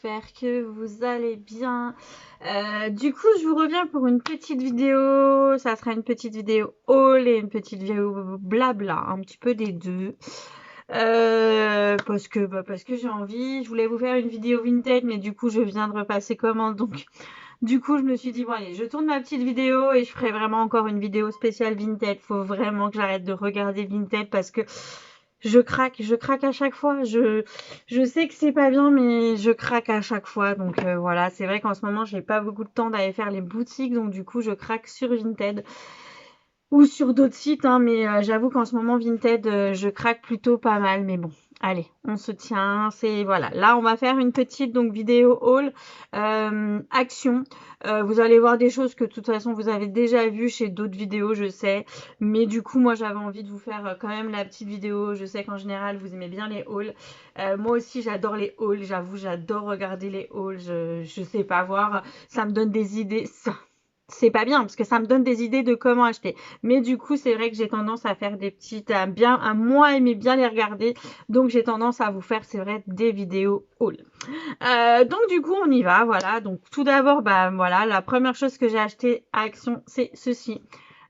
j'espère que vous allez bien. Du coup, je vous reviens pour une petite vidéo. Ça sera une petite vidéo haul et une petite vidéo blabla, un petit peu des deux. Parce que j'ai envie. Je voulais vous faire une vidéo vintage, mais du coup, je viens de repasser commande. Donc, du coup, je me suis dit, bon, allez, je tourne ma petite vidéo et je ferai vraiment encore une vidéo spéciale vintage. Faut vraiment que j'arrête de regarder vintage parce que je craque à chaque fois. Je sais que c'est pas bien, mais je craque à chaque fois. Donc voilà, c'est vrai qu'en ce moment, j'ai pas beaucoup de temps d'aller faire les boutiques, donc du coup, je craque sur Vinted ou sur d'autres sites, hein, mais j'avoue qu'en ce moment, Vinted, je craque plutôt pas mal. Mais bon, allez, on se tient. C'est voilà. Là, on va faire une petite donc vidéo haul action. Vous allez voir des choses que de toute façon vous avez déjà vues chez d'autres vidéos, je sais. Mais du coup, moi, j'avais envie de vous faire quand même la petite vidéo. Je sais qu'en général, vous aimez bien les hauls. Moi aussi, j'adore les hauls. J'avoue, j'adore regarder les hauls. Je sais pas voir. Ça me donne des idées. C'est pas bien parce que ça me donne des idées de comment acheter. Mais du coup, c'est vrai que j'ai tendance à faire des petites, à moi aimer bien les regarder. Donc, j'ai tendance à vous faire, c'est vrai, des vidéos haul. Donc, du coup, on y va. Voilà. Donc, tout d'abord, bah voilà, la première chose que j'ai acheté à Action, c'est ceci.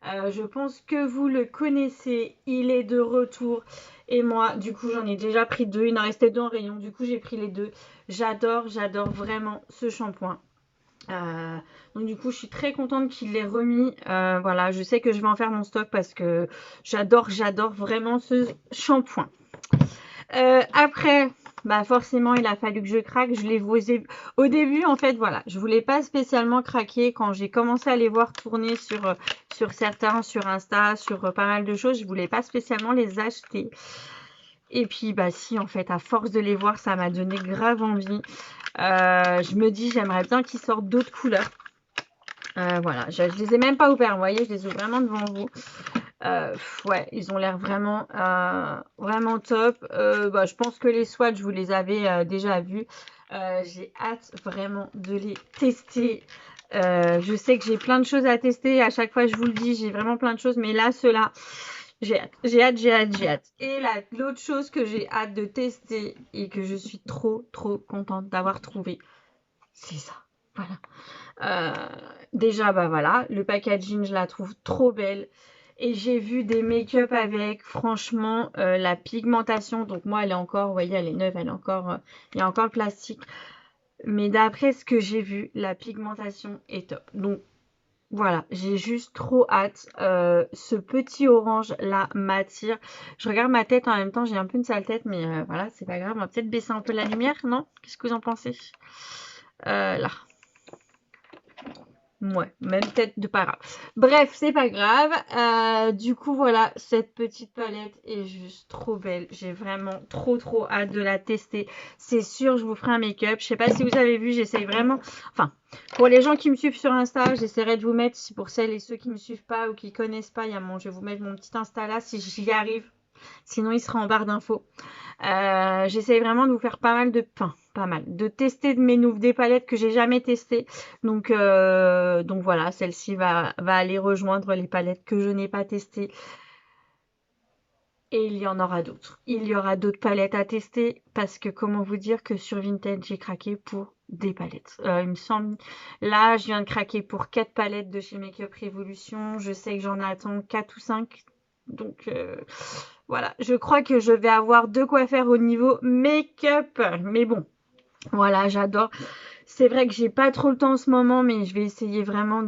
Je pense que vous le connaissez. Il est de retour. Et moi, du coup, j'en ai déjà pris deux. Il en restait deux en rayon. Du coup, j'ai pris les deux. J'adore vraiment ce shampoing. Donc du coup je suis très contente qu'il l'ait remis. Voilà, je sais que je vais en faire mon stock parce que j'adore vraiment ce shampoing. Après, bah forcément il a fallu que je craque. Je l'ai osé au début en fait. Voilà, je voulais pas spécialement craquer quand j'ai commencé à les voir tourner sur certains, sur Insta, sur pas mal de choses. Je voulais pas spécialement les acheter. Et puis bah si en fait à force de les voir ça m'a donné grave envie. Je me dis j'aimerais bien qu'ils sortent d'autres couleurs. Voilà, je les ai même pas ouverts, vous voyez, je les ouvre vraiment devant vous. Ouais, ils ont l'air vraiment top. Bah, je pense que les swatchs, vous les avez déjà vus. J'ai hâte vraiment de les tester. Je sais que j'ai plein de choses à tester. À chaque fois, je vous le dis, j'ai vraiment plein de choses. Mais là, ceux-là, j'ai hâte. Et l'autre chose que j'ai hâte de tester et que je suis trop contente d'avoir trouvé, c'est ça. Voilà. Déjà, bah voilà, le packaging, je la trouve trop belle. Et j'ai vu des make-up avec, franchement, la pigmentation. Donc moi, elle est encore, vous voyez, elle est neuve, elle est encore, il y a encore le plastique. Mais d'après ce que j'ai vu, la pigmentation est top. Donc voilà, j'ai juste trop hâte. Ce petit orange là m'attire. Je regarde ma tête en même temps, j'ai un peu une sale tête, mais voilà, c'est pas grave. On va peut-être baisser un peu la lumière, non? Qu'est-ce que vous en pensez? Là. Ouais, même peut-être de pas grave. Bref, c'est pas grave. Du coup, voilà, cette petite palette est juste trop belle. J'ai vraiment trop hâte de la tester. C'est sûr, je vous ferai un make-up. Je sais pas si vous avez vu, j'essaye vraiment. Enfin, pour les gens qui me suivent sur Insta, j'essaierai de vous mettre, si pour celles et ceux qui me suivent pas ou qui connaissent pas, je vais vous mettre mon petit Insta là si j'y arrive. Sinon, il sera en barre d'infos. J'essaye vraiment de vous faire pas mal, de tester des palettes que j'ai jamais testées. Donc voilà, celle-ci va aller rejoindre les palettes que je n'ai pas testées. Et il y en aura d'autres. Il y aura d'autres palettes à tester parce que comment vous dire que sur Vinted, j'ai craqué pour des palettes. Il me semble, là, je viens de craquer pour 4 palettes de chez Makeup Revolution. Je sais que j'en attends 4 ou 5. Donc voilà, je crois que je vais avoir de quoi faire au niveau make-up. Mais bon, voilà, j'adore. C'est vrai que j'ai pas trop le temps en ce moment, mais je vais essayer vraiment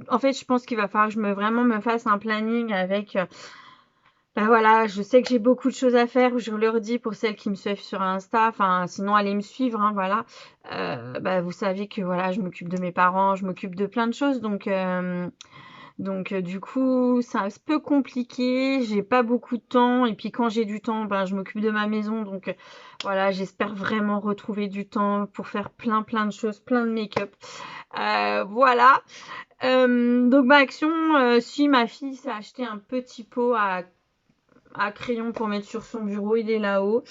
En fait, je pense qu'il va falloir que vraiment me fasse un planning avec... Ben voilà, je sais que j'ai beaucoup de choses à faire. Je leur dis pour celles qui me suivent sur Insta. Enfin, sinon, allez me suivre, hein, voilà. Vous savez que voilà, je m'occupe de mes parents, je m'occupe de plein de choses. Donc, du coup, c'est un peu compliqué. J'ai pas beaucoup de temps. Et puis, quand j'ai du temps, ben, je m'occupe de ma maison. Donc, voilà, j'espère vraiment retrouver du temps pour faire plein de choses, plein de make-up. Voilà. Donc, ma action, si ma fille s'est acheté un petit pot à crayon pour mettre sur son bureau, il est là-haut.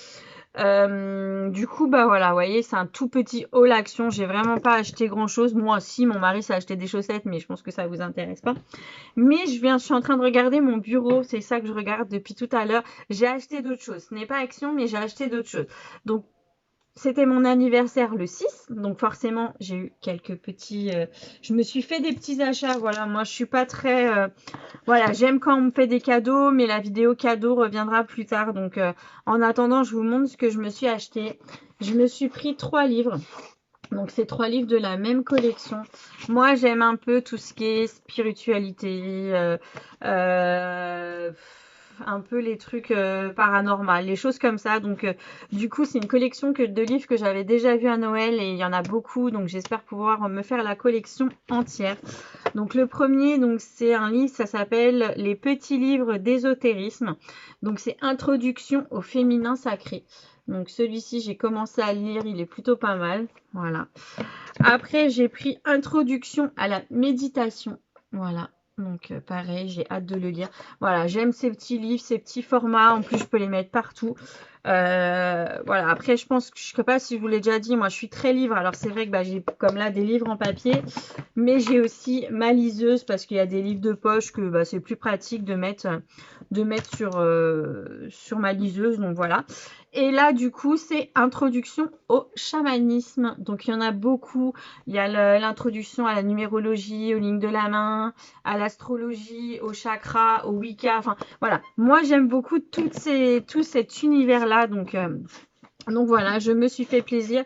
Du coup, bah voilà, vous voyez, c'est un tout petit haul action. J'ai vraiment pas acheté grand chose. Moi aussi, mon mari s'est acheté des chaussettes, mais je pense que ça vous intéresse pas. Mais je suis en train de regarder mon bureau. C'est ça que je regarde depuis tout à l'heure. J'ai acheté d'autres choses. Ce n'est pas action, mais j'ai acheté d'autres choses. Donc, c'était mon anniversaire le 6, donc forcément j'ai eu quelques petits, je me suis fait des petits achats, voilà, moi je suis pas très, voilà, j'aime quand on me fait des cadeaux, mais la vidéo cadeau reviendra plus tard, donc en attendant je vous montre ce que je me suis acheté. Je me suis pris 3 livres. Donc, c'est 3 livres de la même collection. Moi, j'aime un peu tout ce qui est spiritualité, un peu les trucs paranormaux, les choses comme ça. Donc, du coup, c'est une collection de livres que j'avais déjà vu à Noël et il y en a beaucoup. Donc, j'espère pouvoir me faire la collection entière. Donc, le premier, donc c'est un livre, ça s'appelle Les petits livres d'ésotérisme. Donc, c'est Introduction au féminin sacré. Donc celui-ci, j'ai commencé à le lire, il est plutôt pas mal. Voilà. Après, j'ai pris Introduction à la méditation. Voilà. Donc pareil, j'ai hâte de le lire. Voilà, j'aime ces petits livres, ces petits formats. En plus, je peux les mettre partout. Voilà. Après, je pense que je sais pas si je vous l'ai déjà dit, moi, je suis très livre. Alors c'est vrai que bah, j'ai comme là des livres en papier, mais j'ai aussi ma liseuse parce qu'il y a des livres de poche que bah, c'est plus pratique de mettre sur ma liseuse. Donc voilà. Et là, du coup, c'est Introduction au chamanisme. Donc, il y en a beaucoup. Il y a l'introduction à la numérologie, aux lignes de la main, à l'astrologie, au chakra, au Wicca. Enfin, voilà. Moi, j'aime beaucoup tout cet univers-là. Donc voilà, je me suis fait plaisir.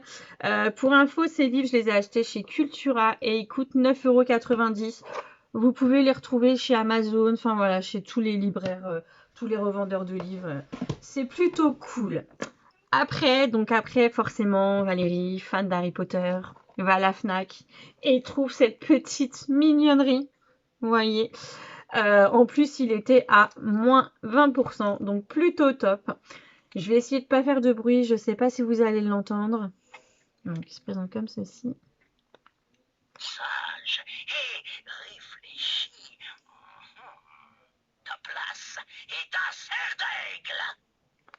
Pour info, ces livres, je les ai achetés chez Cultura et ils coûtent 9,90 €. Vous pouvez les retrouver chez Amazon, enfin voilà, chez tous les libraires, tous les revendeurs de livres. C'est plutôt cool. Après, forcément, Valérie, fan d'Harry Potter, va à la Fnac et trouve cette petite mignonnerie. Vous voyez. En plus, il était à moins 20%, donc plutôt top. Je vais essayer de pas faire de bruit, je sais pas si vous allez l'entendre. Donc, il se présente comme ceci. Sage et réfléchi. Ta place est un cerf d'aigle.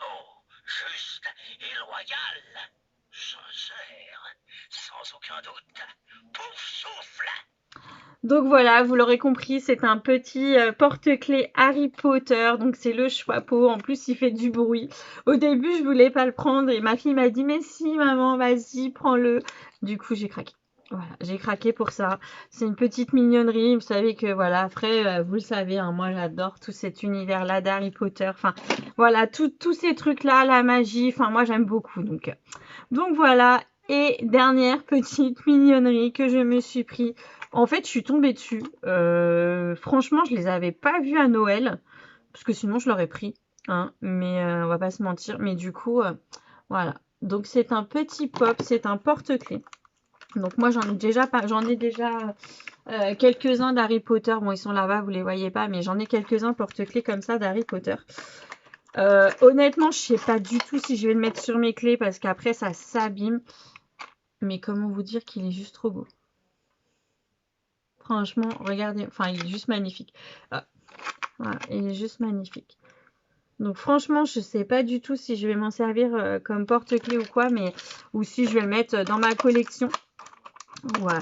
Oh, juste et loyal. Sincère, sans aucun doute. Pouf souffle. Donc voilà, vous l'aurez compris, c'est un petit porte-clés Harry Potter. Donc c'est le chapeau. En plus, il fait du bruit. Au début, je voulais pas le prendre et ma fille m'a dit mais si maman, vas-y, prends-le. Du coup, j'ai craqué. Voilà, j'ai craqué pour ça. C'est une petite mignonnerie. Vous savez que voilà, après, vous le savez, hein, moi j'adore tout cet univers-là d'Harry Potter. Enfin, voilà, tous ces trucs-là, la magie. Enfin, moi j'aime beaucoup. Donc voilà. Et dernière petite mignonnerie que je me suis pris. En fait, je suis tombée dessus. Franchement, je les avais pas vus à Noël. Parce que sinon, je l'aurais pris. Hein, mais on va pas se mentir. Mais du coup, voilà. Donc, c'est un petit pop. C'est un porte-clés. Donc, moi, j'en ai déjà quelques-uns d'Harry Potter. Bon, ils sont là-bas, vous les voyez pas. Mais j'en ai quelques-uns porte-clés comme ça d'Harry Potter. Honnêtement, je sais pas du tout si je vais le mettre sur mes clés. Parce qu'après, ça s'abîme. Mais comment vous dire qu'il est juste trop beau. Franchement, regardez, enfin, il est juste magnifique. Ah, voilà, il est juste magnifique. Donc franchement, je sais pas du tout si je vais m'en servir comme porte-clés ou quoi, mais ou si je vais le mettre dans ma collection. Voilà.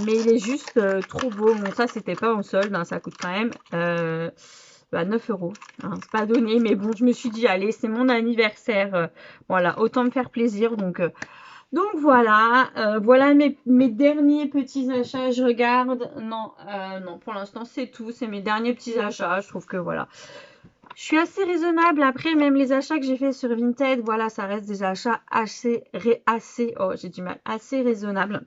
Mais il est juste trop beau. Bon, ça, c'était pas en solde, hein, ça coûte quand même 9 €. Hein, c'est pas donné, mais bon, je me suis dit, allez, c'est mon anniversaire. Voilà, autant me faire plaisir. Donc voilà, voilà mes derniers petits achats. Je regarde. Non, non, pour l'instant c'est tout. C'est mes derniers petits achats. Je trouve que voilà. Je suis assez raisonnable. Après, même les achats que j'ai fait sur Vinted, voilà, ça reste des achats oh, j'ai du mal, assez raisonnables.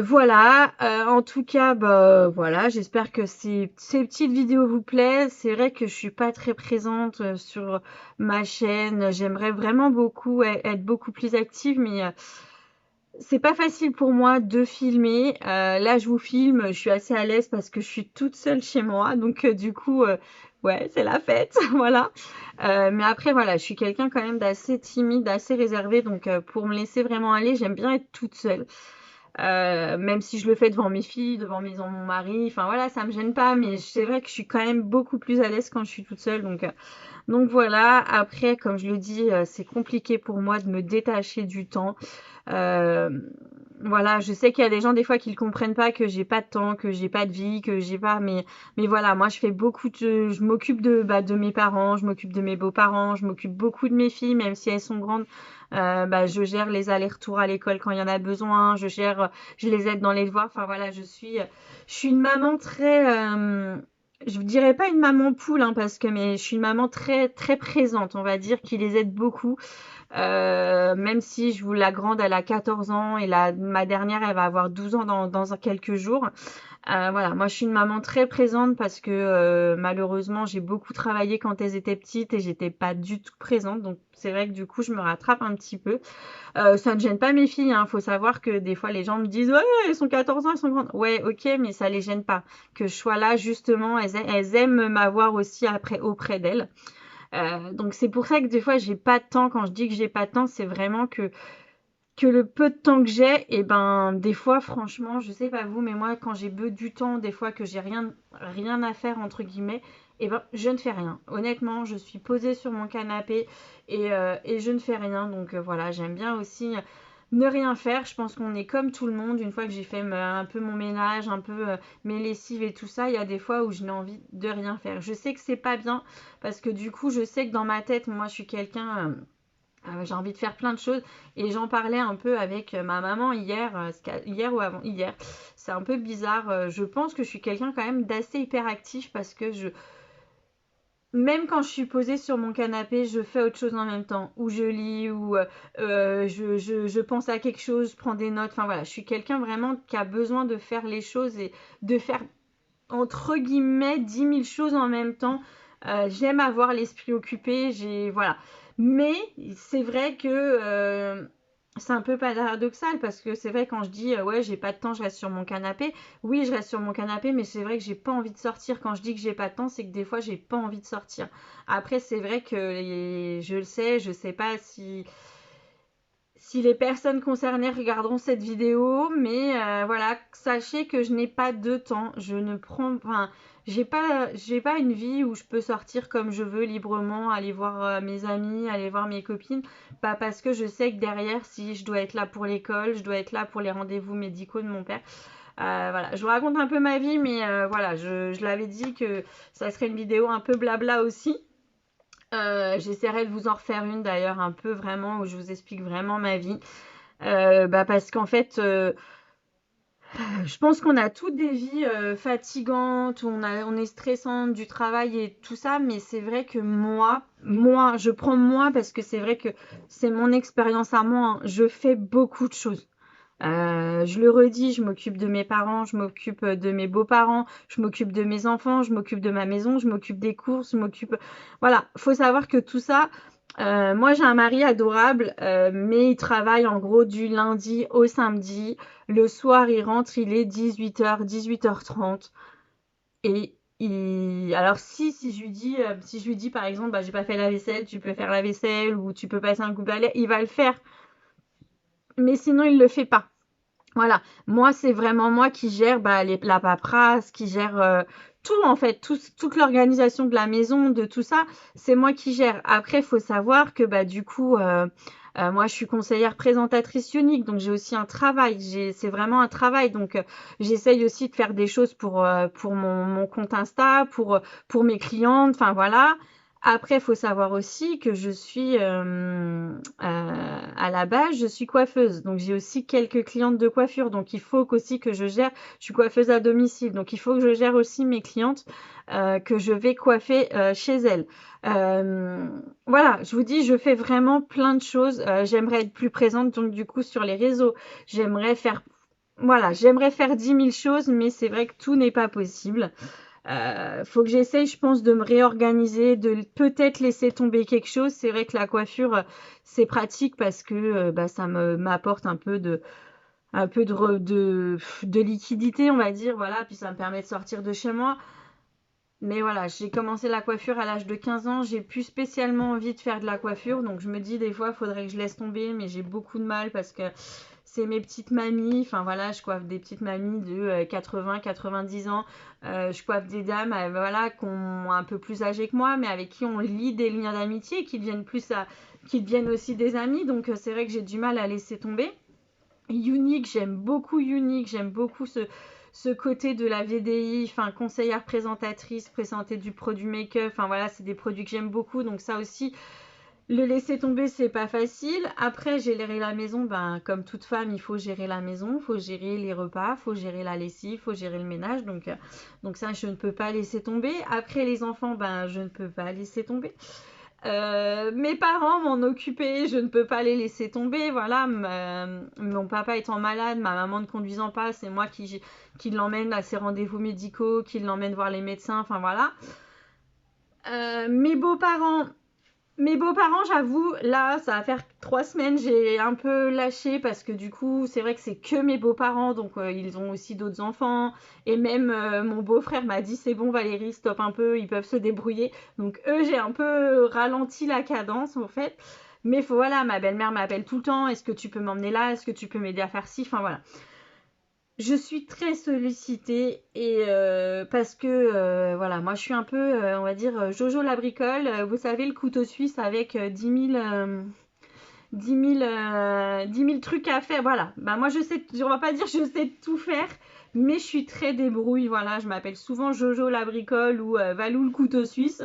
Voilà, en tout cas, bah voilà, j'espère que ces petites vidéos vous plaisent. C'est vrai que je suis pas très présente sur ma chaîne. J'aimerais vraiment beaucoup être beaucoup plus active, mais c'est pas facile pour moi de filmer. Là, je vous filme, je suis assez à l'aise parce que je suis toute seule chez moi, donc du coup, ouais, c'est la fête, voilà. Mais après, voilà, je suis quelqu'un quand même d'assez timide, d'assez réservé, donc pour me laisser vraiment aller, j'aime bien être toute seule. Même si je le fais devant mes filles, devant mon mari, enfin voilà, ça me gêne pas, mais c'est vrai que je suis quand même beaucoup plus à l'aise quand je suis toute seule, donc voilà. Après, comme je le dis, c'est compliqué pour moi de me détacher du temps. Euh, voilà, je sais qu'il y a des gens des fois qui ne comprennent pas que j'ai pas de temps, que j'ai pas de vie, que j'ai pas, mais voilà, moi je fais beaucoup je m'occupe de mes parents, je m'occupe de mes beaux-parents, je m'occupe beaucoup de mes filles, même si elles sont grandes. Je gère les allers-retours à l'école quand il y en a besoin, je les aide dans les devoirs. Enfin voilà, je suis une maman très, je ne dirais pas une maman poule, hein, mais je suis une maman très très présente, on va dire, qui les aide beaucoup. Même si la grande, elle a 14 ans et ma dernière, elle va avoir 12 ans dans quelques jours. Voilà, moi je suis une maman très présente parce que malheureusement j'ai beaucoup travaillé quand elles étaient petites et j'étais pas du tout présente. Donc c'est vrai que du coup je me rattrape un petit peu. Ça ne gêne pas mes filles, hein. Faut savoir que des fois les gens me disent ouais, elles sont 14 ans, elles sont grandes. Ouais, ok, mais ça les gêne pas. Que je sois là justement, elles aiment m'avoir aussi auprès d'elles. Donc c'est pour ça que des fois j'ai pas de temps. Quand je dis que j'ai pas de temps, c'est vraiment que le peu de temps que j'ai, et ben des fois franchement, je sais pas vous, mais moi quand j'ai peu du temps, des fois que j'ai rien à faire entre guillemets, et ben je ne fais rien. Honnêtement, je suis posée sur mon canapé et je ne fais rien. Donc voilà, j'aime bien aussi ne rien faire. Je pense qu'on est comme tout le monde. Une fois que j'ai fait un peu mon ménage, un peu mes lessives et tout ça, il y a des fois où je n'ai envie de rien faire. Je sais que c'est pas bien parce que du coup, je sais que dans ma tête, moi, je suis quelqu'un. J'ai envie de faire plein de choses et j'en parlais un peu avec ma maman hier, hier ou avant hier. C'est un peu bizarre. Je pense que je suis quelqu'un quand même d'assez hyperactif parce que même quand je suis posée sur mon canapé, je fais autre chose en même temps. Ou je lis, ou je pense à quelque chose, je prends des notes. Enfin voilà, je suis quelqu'un vraiment qui a besoin de faire les choses et de faire entre guillemets 10 000 choses en même temps. J'aime avoir l'esprit occupé, voilà. Mais c'est vrai que c'est un peu paradoxal parce que c'est vrai quand je dis ouais j'ai pas de temps, je reste sur mon canapé. Oui, je reste sur mon canapé, mais c'est vrai que j'ai pas envie de sortir. Quand je dis que j'ai pas de temps, c'est que des fois j'ai pas envie de sortir. Après, c'est vrai que je le sais, je sais pas si les personnes concernées regarderont cette vidéo, mais voilà, sachez que je n'ai pas de temps. Je ne prends, enfin, j'ai pas une vie où je peux sortir comme je veux librement, aller voir mes amis, aller voir mes copines. Pas parce que je sais que derrière, si je dois être là pour l'école, je dois être là pour les rendez-vous médicaux de mon père. Voilà, je vous raconte un peu ma vie, mais voilà, je l'avais dit que ça serait une vidéo un peu blabla aussi. J'essaierai de vous en refaire une d'ailleurs un peu vraiment où je vous explique vraiment ma vie. Parce qu'en fait, je pense qu'on a toutes des vies fatigantes, où on est stressante du travail et tout ça, mais c'est vrai que moi, je prends moi parce que c'est vrai que c'est mon expérience à moi, hein. Je fais beaucoup de choses. Je le redis, je m'occupe de mes parents, je m'occupe de mes beaux-parents, je m'occupe de mes enfants, je m'occupe de ma maison, je m'occupe des courses, je m'occupe. Voilà, faut savoir que tout ça, moi j'ai un mari adorable, mais il travaille en gros du lundi au samedi. Le soir, il rentre, il est 18h, 18h30. Et alors si je lui dis par exemple, j'ai pas fait la vaisselle, tu peux faire la vaisselle ou tu peux passer un coup de balai, il va le faire. Mais sinon, il le fait pas. Voilà, moi c'est vraiment moi qui gère la paperasse, qui gère tout en fait, toute l'organisation de la maison, de tout ça, c'est moi qui gère. Après, il faut savoir que du coup, moi je suis conseillère présentatrice unique, donc j'ai aussi un travail, c'est vraiment un travail, donc j'essaye aussi de faire des choses pour mon compte Insta, pour mes clientes, enfin voilà. Après, il faut savoir aussi que je suis, à la base, je suis coiffeuse. Donc, j'ai aussi quelques clientes de coiffure. Donc, il faut aussi que je gère. Je suis coiffeuse à domicile. Donc, il faut que je gère aussi mes clientes que je vais coiffer chez elles. Voilà, je vous dis, je fais vraiment plein de choses. J'aimerais être plus présente, donc, du coup, sur les réseaux. J'aimerais faire, voilà, j'aimerais faire 10 000 choses, mais c'est vrai que tout n'est pas possible. Faut que j'essaye, je pense, de me réorganiser, de peut-être laisser tomber quelque chose. C'est vrai que la coiffure, c'est pratique parce que ça m'apporte un peu de liquidité, on va dire. Voilà, puis ça me permet de sortir de chez moi. Mais voilà, j'ai commencé la coiffure à l'âge de 15 ans. J'ai plus spécialement envie de faire de la coiffure. Donc je me dis des fois, il faudrait que je laisse tomber. Mais j'ai beaucoup de mal parce que c'est mes petites mamies. Enfin voilà, je coiffe des petites mamies de 80, 90 ans. Je coiffe des dames voilà, qui ont un peu plus âgées que moi, mais avec qui on lie des liens d'amitié qui deviennent aussi des amis. Donc c'est vrai que j'ai du mal à laisser tomber. Unique, j'aime beaucoup Unique, j'aime beaucoup ce côté de la VDI, enfin conseillère présentatrice, présenter du produit make-up, enfin voilà, c'est des produits que j'aime beaucoup, donc ça aussi, le laisser tomber, c'est pas facile. Après, gérer la maison, ben, comme toute femme, il faut gérer la maison, il faut gérer les repas, il faut gérer la lessive, il faut gérer le ménage. Donc ça, je ne peux pas laisser tomber. Après, les enfants, ben, je ne peux pas laisser tomber. Mes parents m'en occupaient, je ne peux pas les laisser tomber. Voilà, mon papa étant malade, ma maman ne conduisant pas, c'est moi qui l'emmène à ses rendez-vous médicaux, qui l'emmène voir les médecins. Enfin voilà. Euh, mes beaux-parents, mes beaux-parents, j'avoue, là, ça va faire 3 semaines, j'ai un peu lâché parce que du coup, c'est vrai que c'est que mes beaux-parents, donc ils ont aussi d'autres enfants. Et même mon beau-frère m'a dit, c'est bon Valérie, stop un peu, ils peuvent se débrouiller. Donc eux, j'ai un peu ralenti la cadence en fait. Mais voilà, ma belle-mère m'appelle tout le temps, est-ce que tu peux m'emmener là, est-ce que tu peux m'aider à faire ci, enfin voilà. Je suis très sollicitée et parce que voilà, moi je suis un peu, on va dire, Jojo la bricole. Vous savez, le couteau suisse avec 10 000 trucs à faire. Voilà, bah moi je sais, on va pas dire je sais tout faire, mais je suis très débrouille. Voilà, je m'appelle souvent Jojo la bricole ou Valou le couteau suisse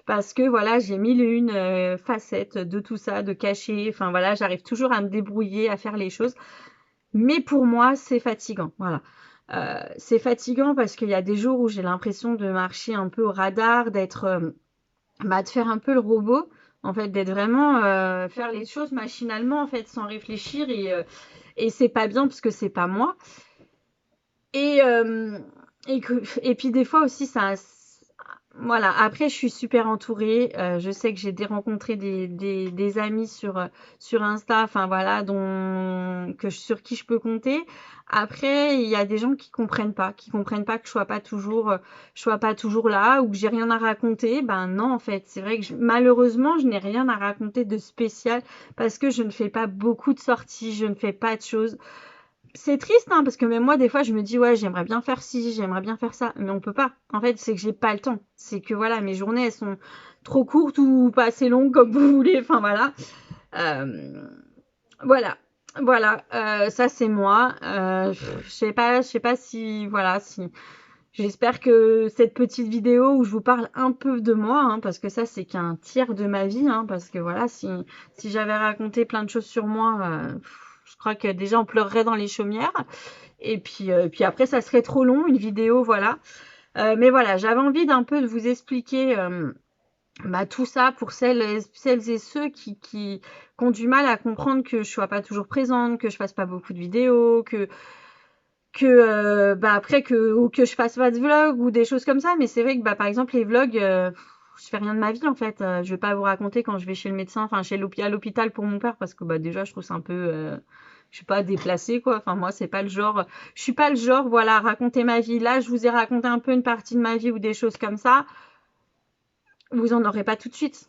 parce que voilà, j'ai mille et une facettes de tout ça, de cacher. Enfin voilà, j'arrive toujours à me débrouiller, à faire les choses. Mais pour moi, c'est fatigant. Voilà. C'est fatigant parce qu'il y a des jours où j'ai l'impression de marcher un peu au radar, de faire un peu le robot, en fait, d'être vraiment faire les choses machinalement, en fait, sans réfléchir et c'est pas bien parce que c'est pas moi. Et, et puis des fois aussi, ça, voilà. Après, je suis super entourée. Je sais que j'ai rencontré des amis sur Insta, enfin voilà, sur qui je peux compter. Après, il y a des gens qui comprennent pas que je sois pas toujours là ou que j'ai rien à raconter. Ben non, en fait, c'est vrai que malheureusement, je n'ai rien à raconter de spécial parce que je ne fais pas beaucoup de sorties, je ne fais pas de choses. C'est triste, hein, parce que même moi, des fois, je me dis, ouais, j'aimerais bien faire ci, j'aimerais bien faire ça, mais on peut pas. En fait, c'est que j'ai pas le temps. C'est que voilà, mes journées, elles sont trop courtes ou pas assez longues, comme vous voulez. Enfin, voilà. Euh, voilà. Voilà. Ça, c'est moi. Je sais pas si, voilà, si. J'espère que cette petite vidéo où je vous parle un peu de moi, hein, parce que ça, c'est qu'un tiers de ma vie, hein, parce que voilà, si j'avais raconté plein de choses sur moi, je crois que déjà on pleurerait dans les chaumières. Et puis après, ça serait trop long, une vidéo, voilà. Mais voilà, j'avais envie d'un peu de vous expliquer tout ça pour celles et ceux qui ont du mal à comprendre que je sois pas toujours présente, que je fasse pas beaucoup de vidéos, ou que je fasse pas de vlog ou des choses comme ça. Mais c'est vrai que par exemple les vlogs, je fais rien de ma vie en fait. Je vais pas vous raconter quand je vais chez le médecin, enfin à l'hôpital pour mon père parce que déjà je trouve ça un peu je suis pas déplacée quoi. Enfin moi c'est pas le genre, je suis pas le genre voilà à raconter ma vie. Là je vous ai raconté un peu une partie de ma vie ou des choses comme ça. Vous en aurez pas tout de suite.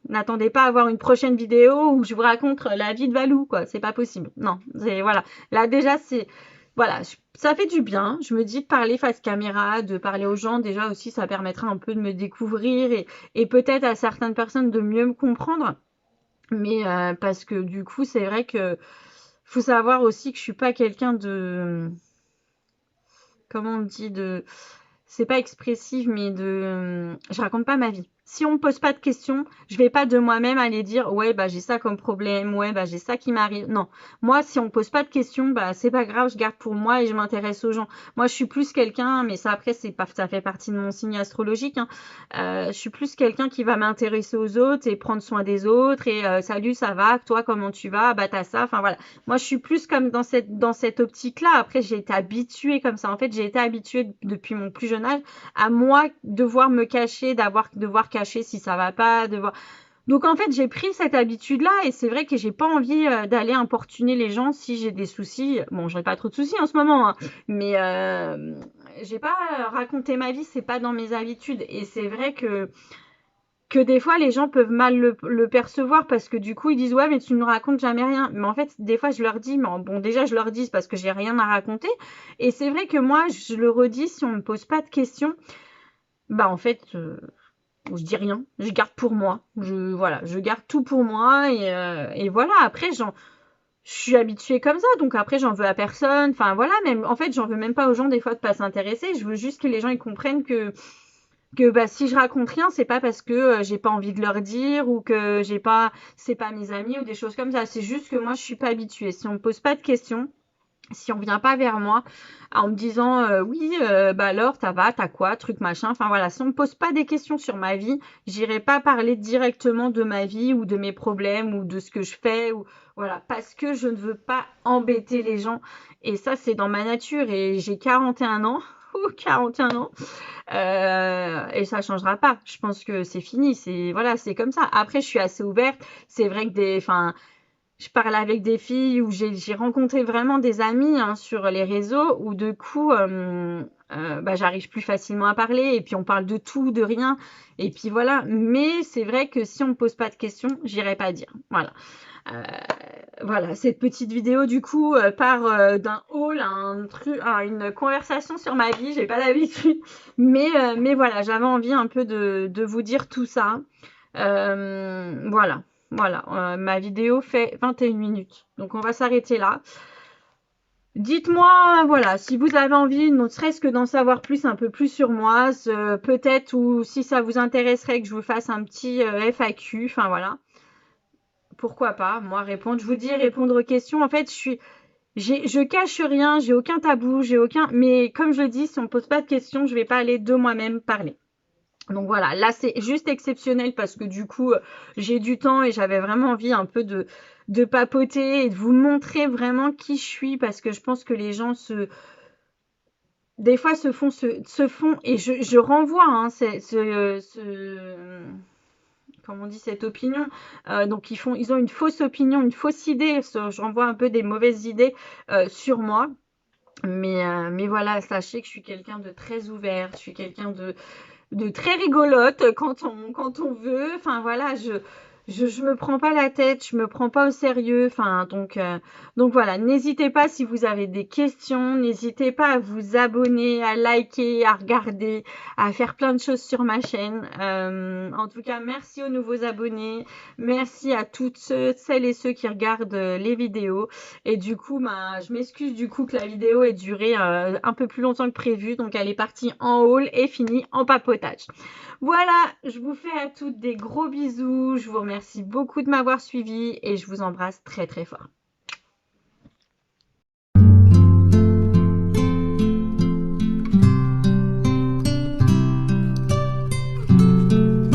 N'attendez pas à avoir une prochaine vidéo où je vous raconte la vie de Valou, quoi. C'est pas possible. Non, voilà. Là déjà c'est voilà, ça fait du bien. Je me dis de parler face caméra, de parler aux gens, déjà aussi ça permettra un peu de me découvrir et peut-être à certaines personnes de mieux me comprendre. Mais parce que du coup, c'est vrai que faut savoir aussi que je suis pas quelqu'un de comment on dit c'est pas expressive, mais je raconte pas ma vie. Si on me pose pas de questions, je vais pas de moi-même aller dire ouais j'ai ça comme problème, ouais j'ai ça qui m'arrive. Non, moi si on me pose pas de questions, c'est pas grave, je garde pour moi et je m'intéresse aux gens. Moi je suis plus quelqu'un, mais ça après ça fait partie de mon signe astrologique. Hein. Je suis plus quelqu'un qui va m'intéresser aux autres et prendre soin des autres et salut ça va, toi comment tu vas, t'as ça, enfin voilà. Moi je suis plus comme dans cette optique-là. Après j'ai été habituée comme ça. En fait j'ai été habituée depuis mon plus jeune âge à moi devoir me cacher, devoir cacher si ça va pas, devoir. Donc en fait j'ai pris cette habitude-là et c'est vrai que j'ai pas envie d'aller importuner les gens si j'ai des soucis. Bon j'aurais pas trop de soucis en ce moment, hein, mais j'ai pas raconté ma vie, c'est pas dans mes habitudes et c'est vrai que des fois les gens peuvent mal le percevoir parce que du coup ils disent ouais mais tu ne racontes jamais rien, mais en fait des fois je leur dis mais bon déjà je leur dis parce que j'ai rien à raconter et c'est vrai que moi je le redis si on me pose pas de questions en fait je dis rien, je garde pour moi, je garde tout pour moi et voilà après je suis habituée comme ça, donc après j'en veux à personne. Enfin voilà, même en fait j'en veux même pas aux gens des fois de pas s'intéresser. Je veux juste que les gens ils comprennent que bah si je raconte rien, c'est pas parce que j'ai pas envie de leur dire ou que j'ai pas, c'est pas mes amis ou des choses comme ça. C'est juste que moi je suis pas habituée. Si on me pose pas de questions, si on vient pas vers moi en me disant oui bah alors ça va, t'as quoi, truc machin, enfin voilà, si on me pose pas des questions sur ma vie, j'irai pas parler directement de ma vie ou de mes problèmes ou de ce que je fais ou voilà, parce que je ne veux pas embêter les gens et ça c'est dans ma nature et j'ai 41 ans ou 41 ans et ça changera pas. Je pense que c'est fini, c'est voilà, c'est comme ça. Après je suis assez ouverte, c'est vrai que enfin je parle avec des filles où j'ai rencontré vraiment des amis hein, sur les réseaux où de coup bah, j'arrive plus facilement à parler et puis on parle de tout, de rien et puis voilà. Mais c'est vrai que si on me pose pas de questions, j'irai pas dire. Voilà. Euh, voilà, cette petite vidéo du coup part d'un haul à un truc, à une conversation sur ma vie. J'ai pas l'habitude, mais voilà, j'avais envie un peu de vous dire tout ça. Voilà. Voilà, ma vidéo fait 21 minutes. Donc on va s'arrêter là. Dites-moi, voilà, si vous avez envie, ne serait-ce que d'en savoir plus, un peu plus sur moi, peut-être, ou si ça vous intéresserait que je vous fasse un petit FAQ, enfin voilà. Pourquoi pas, moi répondre. Je vous dis répondre aux questions. En fait, je cache rien, j'ai aucun tabou, j'ai aucun. Mais comme je le dis, si on me pose pas de questions, je vais pas aller de moi-même parler. Donc voilà, là c'est juste exceptionnel parce que du coup j'ai du temps et j'avais vraiment envie un peu de papoter et de vous montrer vraiment qui je suis parce que je pense que les gens des fois se font et je renvoie hein, comment on dit cette opinion. Donc ils ont une fausse opinion, une fausse idée. Je renvoie un peu des mauvaises idées sur moi. Mais voilà, sachez que je suis quelqu'un de très ouvert, je suis quelqu'un de très rigolote quand on veut. Enfin voilà, je me prends pas la tête, je me prends pas au sérieux. Enfin donc voilà, n'hésitez pas si vous avez des questions, n'hésitez pas à vous abonner, à liker, à regarder, à faire plein de choses sur ma chaîne. En tout cas, merci aux nouveaux abonnés, merci à toutes celles et ceux qui regardent les vidéos. Et du coup, bah, je m'excuse du coup que la vidéo ait duré un peu plus longtemps que prévu. Donc elle est partie en haul et finie en papotage. Voilà, je vous fais à toutes des gros bisous. Je vous remercie beaucoup de m'avoir suivi et je vous embrasse très très fort.